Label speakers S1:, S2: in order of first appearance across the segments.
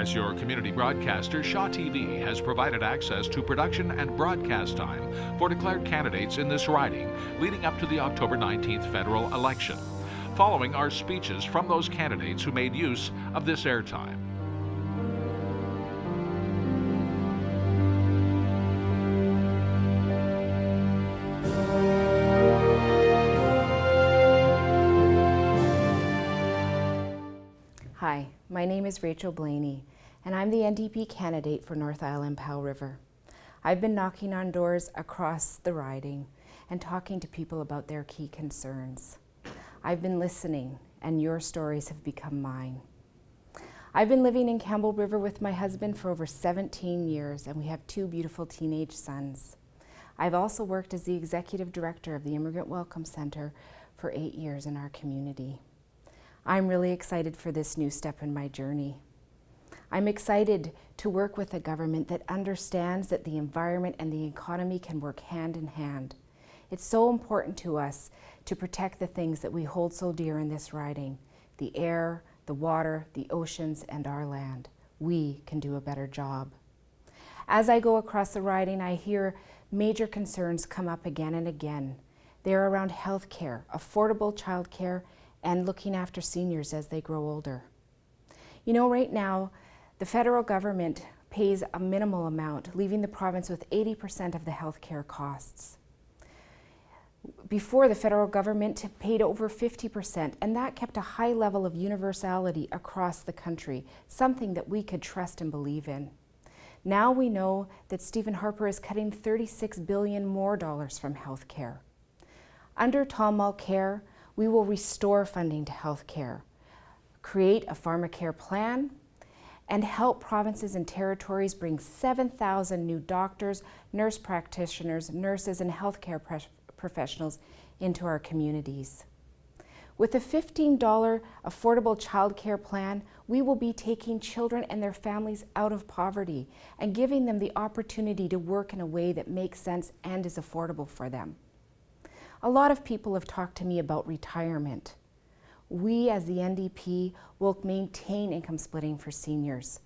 S1: As your community broadcaster, Shaw TV has provided access to production and broadcast time for declared candidates in this riding leading up to the October 19th federal election. Following are speeches from those candidates who made use of this airtime.
S2: Hi, my name is Rachel Blaney, and I'm the NDP candidate for North Island Powell River. I've been knocking on doors across the riding and talking to people about their key concerns. I've been listening, and your stories have become mine. I've been living in Campbell River with my husband for over 17 years, and we have 2 beautiful teenage sons. I've also worked as the executive director of the Immigrant Welcome Center for 8 years in our community. I'm really excited for this new step in my journey. I'm excited to work with a government that understands that the environment and the economy can work hand in hand. It's so important to us to protect the things that we hold so dear in this riding: the air, the water, the oceans, and our land. We can do a better job. As I go across the riding, I hear major concerns come up again and again. They're around health care, affordable child care, and looking after seniors as they grow older. You know, right now, the federal government pays a minimal amount, leaving the province with 80% of the healthcare costs. Before, the federal government paid over 50%, and that kept a high level of universality across the country, something that we could trust and believe in. Now we know that Stephen Harper is cutting $36 billion more from healthcare. Under Tom Mulcair, we will restore funding to health care, create a pharmacare plan, and help provinces and territories bring 7,000 new doctors, nurse practitioners, nurses, and healthcare professionals into our communities. With a $15 affordable childcare plan, we will be taking children and their families out of poverty and giving them the opportunity to work in a way that makes sense and is affordable for them. A lot of people have talked to me about retirement. We as the NDP will maintain income splitting for seniors.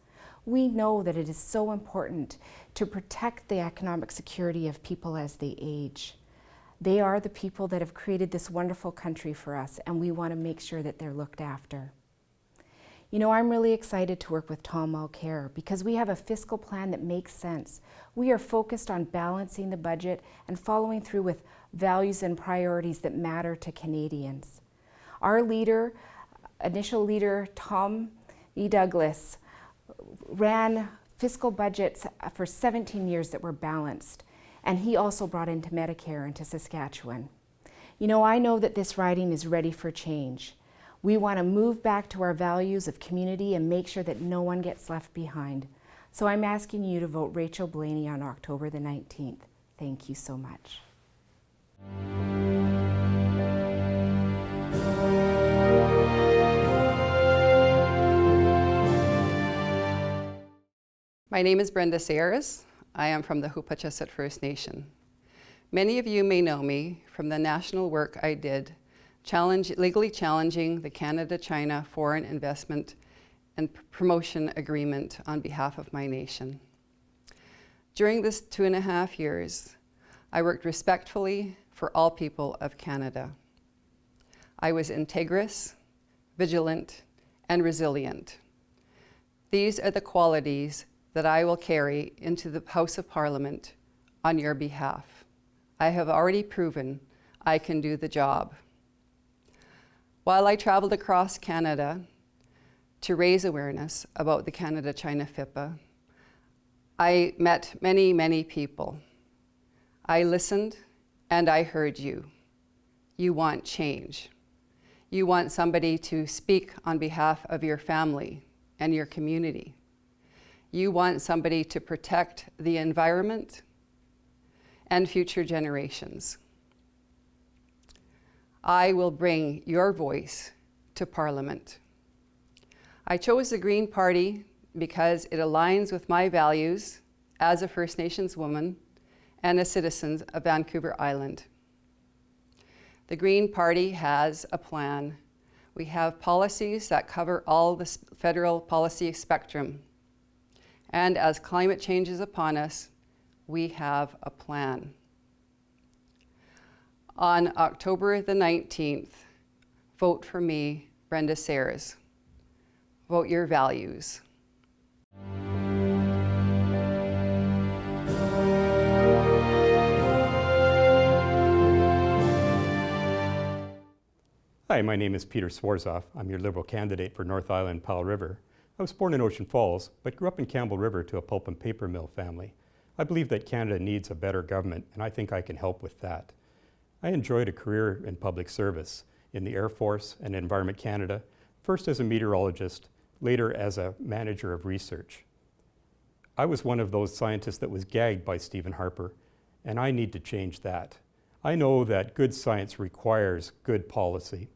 S2: We know that it is so important to protect the economic security of people as they age. They are the people that have created this wonderful country for us, and we want to make sure that they're looked after. You know, I'm really excited to work with Tom Mulcair because we have a fiscal plan that makes sense. We are focused on balancing the budget and following through with values and priorities that matter to Canadians. Our leader, initial leader, Tom E. Douglas, ran fiscal budgets for 17 years that were balanced, and he also brought into Medicare into Saskatchewan. You know, I know that this riding is ready for change. We want to move back to our values of community and make sure that no one gets left behind. So I'm asking you to vote Rachel Blaney on October the 19th. Thank you so much.
S3: My name is Brenda Saris. I am from the Hupachesset First Nation. Many of you may know me from the national work I did legally challenging the Canada-China Foreign Investment and Promotion Agreement on behalf of my nation. During this 2.5 years, I worked respectfully for all people of Canada. I was integrous, vigilant, and resilient. These are the qualities that I will carry into the House of Parliament on your behalf. I have already proven I can do the job. While I traveled across Canada to raise awareness about the Canada-China FIPA, I met many, many people. I listened and I heard you. You want change. You want somebody to speak on behalf of your family and your community. You want somebody to protect the environment and future generations. I will bring your voice to Parliament. I chose the Green Party because it aligns with my values as a First Nations woman and a citizen of Vancouver Island. The Green Party has a plan. We have policies that cover all the federal policy spectrum. And as climate change is upon us, we have a plan. On October the 19th, vote for me, Brenda Saris. Vote your values.
S4: Hi, my name is Peter Schwarzhoff. I'm your Liberal candidate for North Island Powell River. I was born in Ocean Falls, but grew up in Campbell River to a pulp and paper mill family. I believe that Canada needs a better government, and I think I can help with that. I enjoyed a career in public service in the Air Force and Environment Canada, first as a meteorologist, later as a manager of research. I was one of those scientists that was gagged by Stephen Harper, and I need to change that. I know that good science requires good policy.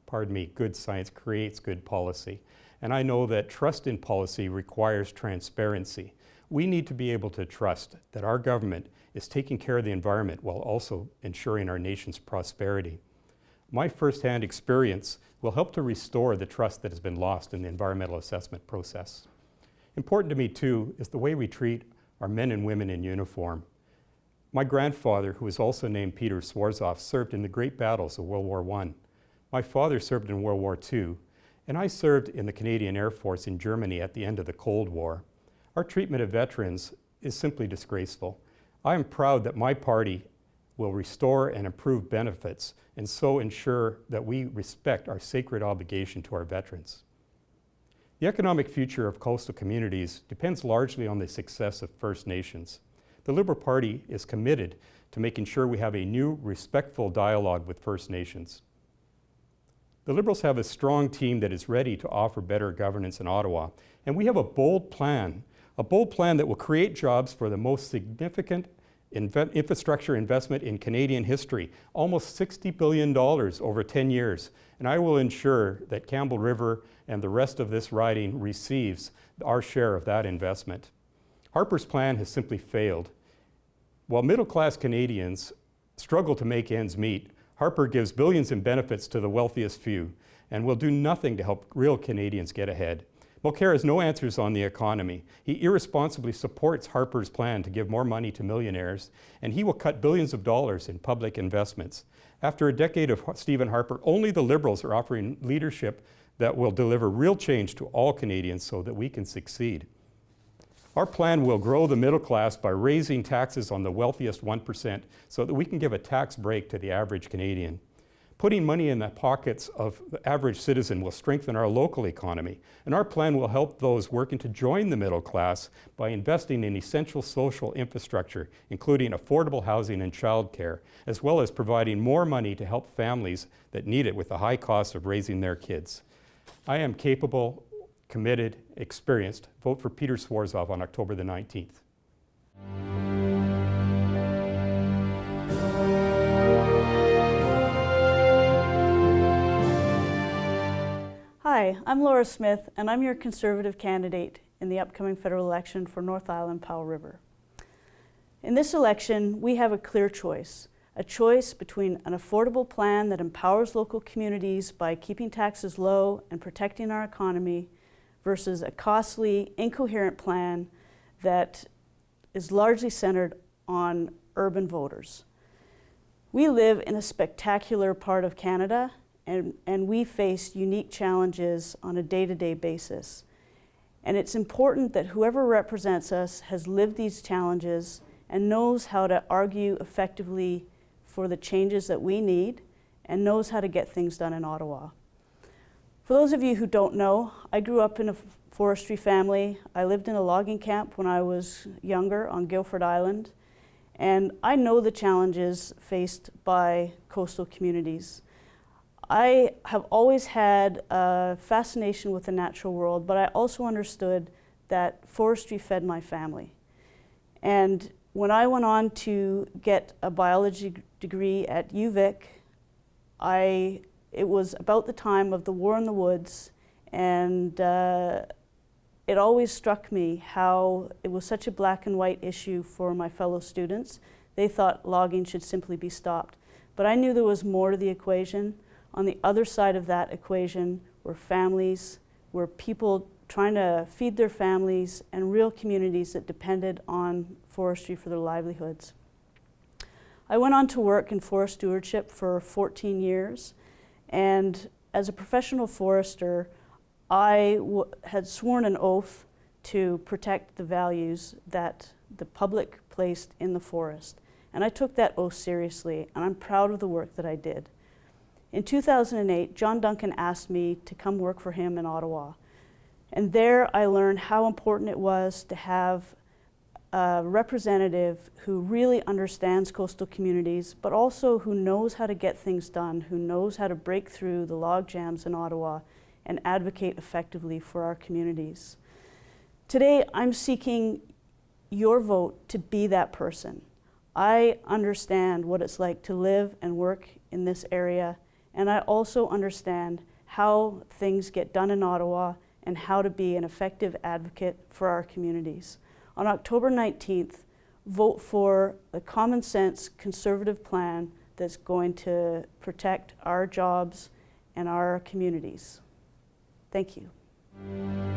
S4: Pardon me, good science creates good policy. And I know that trust in policy requires transparency. We need to be able to trust that our government is taking care of the environment while also ensuring our nation's prosperity. My firsthand experience will help to restore the trust that has been lost in the environmental assessment process. Important to me too is the way we treat our men and women in uniform. My grandfather, who was also named Peter Schwarzhoff, served in the great battles of World War I. My father served in World War II, and I served in the Canadian Air Force in Germany at the end of the Cold War. Our treatment of veterans is simply disgraceful. I am proud that my party will restore and improve benefits and so ensure that we respect our sacred obligation to our veterans. The economic future of coastal communities depends largely on the success of First Nations. The Liberal Party is committed to making sure we have a new, respectful dialogue with First Nations. The Liberals have a strong team that is ready to offer better governance in Ottawa, and we have a bold plan that will create jobs for the most significant infrastructure investment in Canadian history, almost $60 billion over 10 years. And I will ensure that Campbell River and the rest of this riding receives our share of that investment. Harper's plan has simply failed. While middle-class Canadians struggle to make ends meet, Harper gives billions in benefits to the wealthiest few and will do nothing to help real Canadians get ahead. Mulcair has no answers on the economy. He irresponsibly supports Harper's plan to give more money to millionaires, and he will cut billions of dollars in public investments. After a decade of Stephen Harper, only the Liberals are offering leadership that will deliver real change to all Canadians so that we can succeed. Our plan will grow the middle class by raising taxes on the wealthiest 1% so that we can give a tax break to the average Canadian. Putting money in the pockets of the average citizen will strengthen our local economy, and our plan will help those working to join the middle class by investing in essential social infrastructure, including affordable housing and childcare, as well as providing more money to help families that need it with the high cost of raising their kids. I am capable, committed, experienced. Vote for Peter Schwarzhoff on October the 19th.
S5: Hi, I'm Laura Smith, and I'm your Conservative candidate in the upcoming federal election for North Island Powell River. In this election, we have a clear choice, a choice between an affordable plan that empowers local communities by keeping taxes low and protecting our economy versus a costly, incoherent plan that is largely centered on urban voters. We live in a spectacular part of Canada, and we face unique challenges on a day-to-day basis. And it's important that whoever represents us has lived these challenges and knows how to argue effectively for the changes that we need and knows how to get things done in Ottawa. For those of you who don't know, I grew up in a forestry family. I lived in a logging camp when I was younger on Guilford Island, and I know the challenges faced by coastal communities. I have always had a fascination with the natural world, but I also understood that forestry fed my family. And when I went on to get a biology degree at UVic, it was about the time of the War in the Woods, and it always struck me how it was such a black and white issue for my fellow students. They thought logging should simply be stopped. But I knew there was more to the equation. On the other side of that equation were families, were people trying to feed their families and real communities that depended on forestry for their livelihoods. I went on to work in forest stewardship for 14 years, and as a professional forester, I had sworn an oath to protect the values that the public placed in the forest. And I took that oath seriously, and I'm proud of the work that I did. In 2008, John Duncan asked me to come work for him in Ottawa. And there I learned how important it was to have a representative who really understands coastal communities, but also who knows how to get things done, who knows how to break through the log jams in Ottawa and advocate effectively for our communities. Today, I'm seeking your vote to be that person. I understand what it's like to live and work in this area, and I also understand how things get done in Ottawa and how to be an effective advocate for our communities. On October 19th, vote for a common sense conservative plan that's going to protect our jobs and our communities. Thank you.